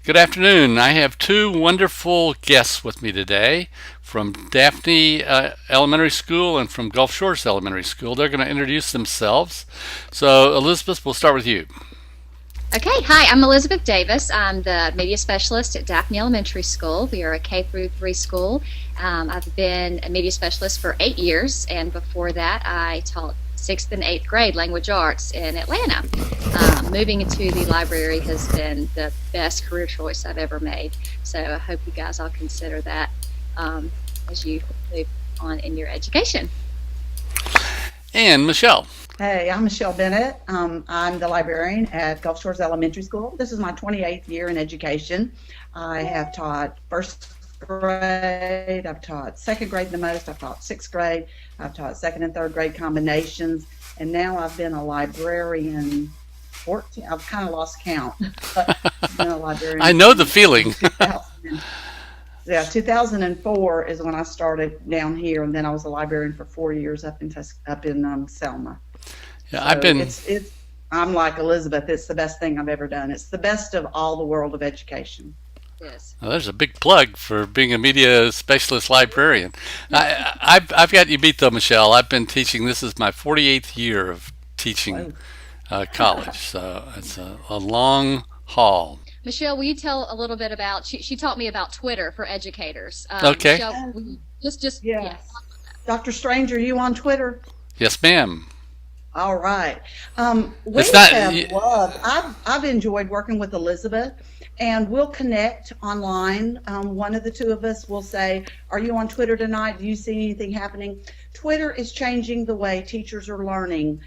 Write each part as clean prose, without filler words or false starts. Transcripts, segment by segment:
Good afternoon. I have two wonderful guests with me today from Daphne Elementary School and from Gulf Shores Elementary School. They're going to introduce themselves. So, Elizabeth, we'll start with you. Okay, hi, I'm Elizabeth Davis. I'm the media specialist at Daphne Elementary School. We are a K through 3 school. I've been a media specialist for 8 years, and before that, I taught 6th and 8th grade language arts in Atlanta. Moving into the library has been the best career choice I've ever made. So I hope you guys all consider that as you move on in your education. And Michelle. Hey, I'm Michelle Bennett. I'm the librarian at Gulf Shores Elementary School. This is my 28th year in education. I have taught first grade, I've taught second grade the most, I've taught sixth grade, I've taught second and third grade combinations, and now I've been a librarian 14, I've kind of lost count, but I've been a librarian. I know the feeling. 2000, yeah, 2004 is when I started down here, and then I was a librarian for 4 years up in Selma. Yeah, So I'm like Elizabeth. It's the best thing I've ever done. It's the best of all the world of education. Yes. Well, there's a big plug for being a media specialist librarian. I've got you beat though, Michelle. I've been teaching. This is my 48th year of teaching college, so it's a long haul. Michelle, will you tell a little bit about, she taught me about Twitter for educators. Okay. Michelle, will you yeah. Yes. Dr. Strange, are you on Twitter? Yes, ma'am. All right. We It's not. have loved. I've enjoyed working with Elizabeth, and we'll connect online. One of the two of us will say, "Are you on Twitter tonight? Do you see anything happening?" Twitter is changing the way teachers are learning,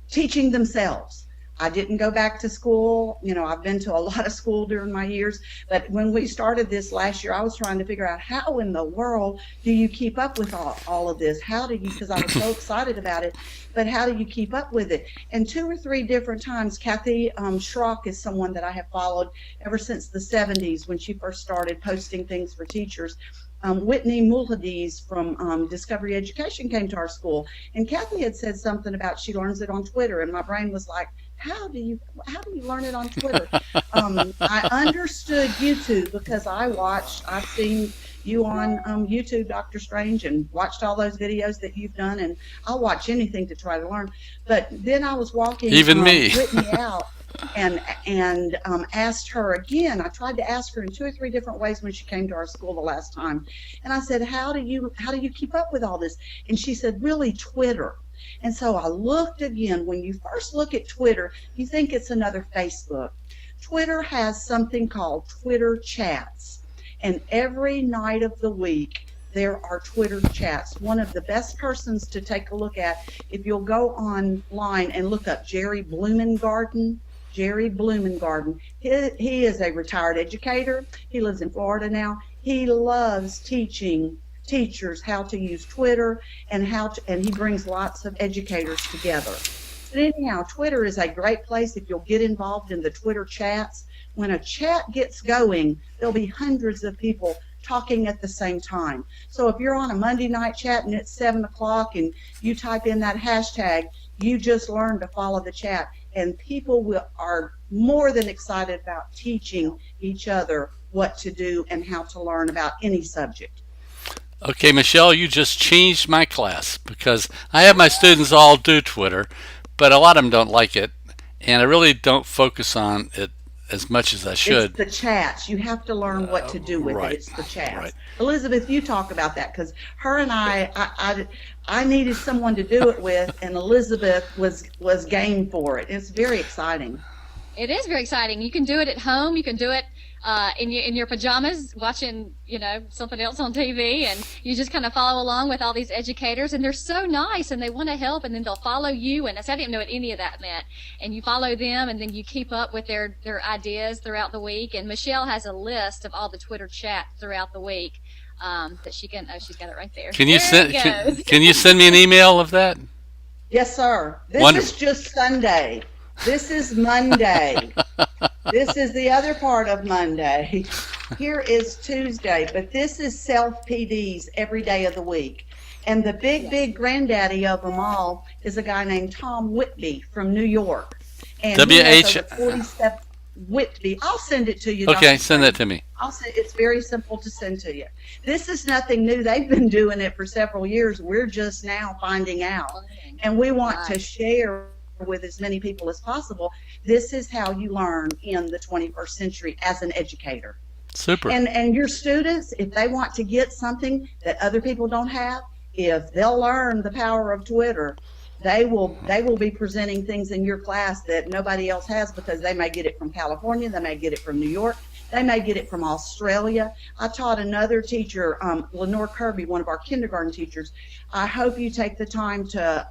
teaching themselves. I didn't go back to school. You know, I've been to a lot of school during my years, but when we started this last year, I was trying to figure out how in the world do you keep up with all of this? How do you, because I was so excited about it, but how do you keep up with it? And 2 or 3 different times, Kathy Schrock is someone that I have followed ever since the 70s when she first started posting things for teachers. Whitney Mulhadis from Discovery Education came to our school, and Kathy had said something about she learns it on Twitter, and my brain was like, how do you learn it on Twitter? I understood YouTube because I've seen you on YouTube, Dr. Strange, and watched all those videos that you've done, and I'll watch anything to try to learn. But then I was walking Even me. Whitney out and asked her again. I tried to ask her in 2 or 3 different ways when she came to our school the last time, and I said, how do you keep up with all this? And she said, really, Twitter. And so I looked again. When you first look at Twitter, you think it's another Facebook. Twitter has something called Twitter chats, and every night of the week there are Twitter chats. One of the best persons to take a look at, if you'll go online and look up Jerry Blumengarden. Jerry Blumengarden. He is a retired educator. He lives in Florida now. He loves teaching teachers how to use Twitter and he brings lots of educators together. But anyhow, Twitter is a great place if you'll get involved in the Twitter chats. When a chat gets going, there'll be hundreds of people talking at the same time. So if you're on a Monday night chat and it's 7 o'clock and you type in that hashtag, you just learn to follow the chat, and people are more than excited about teaching each other what to do and how to learn about any subject. Okay, Michelle, you just changed my class because I have my students all do Twitter, but a lot of them don't like it, and I really don't focus on it as much as I should. It's the chats. You have to learn what to do with right, it. It's the chats. right. Elizabeth, you talk about that because her and I needed someone to do it with, and Elizabeth was game for it. It's very exciting. It is very exciting. You can do it at home. You can do it in your pajamas, watching something else on TV, and you just kind of follow along with all these educators, and they're so nice, and they want to help, and then they'll follow you. And I didn't know what any of that meant. And you follow them, and then you keep up with their ideas throughout the week. And Michelle has a list of all the Twitter chats throughout the week that she can. Oh, she's got it right there. Can you can you send me an email of that? Yes, sir. This Wonderful. is just Sunday. This is Monday. This is the other part of Monday. Here is Tuesday, but this is self-PDs every day of the week. And the big granddaddy of them all is a guy named Tom Whitby from New York. And W he has H over 47. Whitby. I'll send it to you. Okay, Dr. send that to me. I'll say it's very simple to send to you. This is nothing new. They've been doing it for several years. We're just now finding out, and we want to share with as many people as possible. This is how you learn in the 21st century as an educator. Super. And your students, if they want to get something that other people don't have, if they'll learn the power of Twitter, they will be presenting things in your class that nobody else has, because they may get it from California, they may get it from New York, they may get it from Australia. I taught another teacher, Lenore Kirby, one of our kindergarten teachers. I hope you take the time to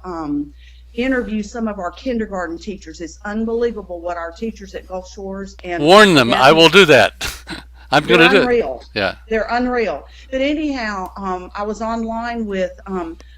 interview some of our kindergarten teachers. It's unbelievable what our teachers at Gulf Shores and warn them. I will do that. I'm going to do unreal. it. Yeah. They're unreal. But anyhow, I was online with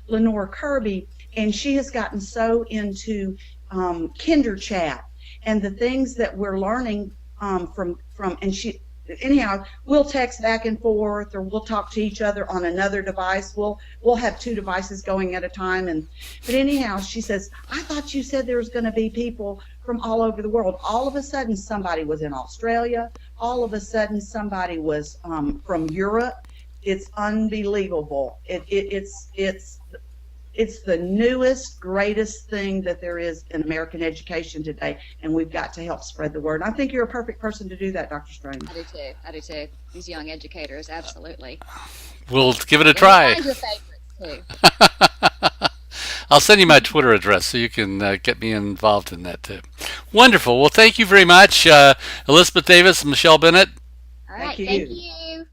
Lenore Kirby, and she has gotten so into Kinder Chat and the things that we're learning from and she anyhow, we'll text back and forth, or we'll talk to each other on another device. We'll have two devices going at a time. But anyhow, she says, I thought you said there was going to be people from all over the world. All of a sudden, somebody was in Australia. All of a sudden, somebody was from Europe. It's unbelievable. It's the newest, greatest thing that there is in American education today, and we've got to help spread the word. I think you're a perfect person to do that, Dr. Strange. I do too. These young educators, absolutely. We'll give it a try. Find your favorites too. I'll send you my Twitter address so you can get me involved in that too. Wonderful. Well, thank you very much, Elizabeth Davis and Michelle Bennett. All right, Thank thank you. you.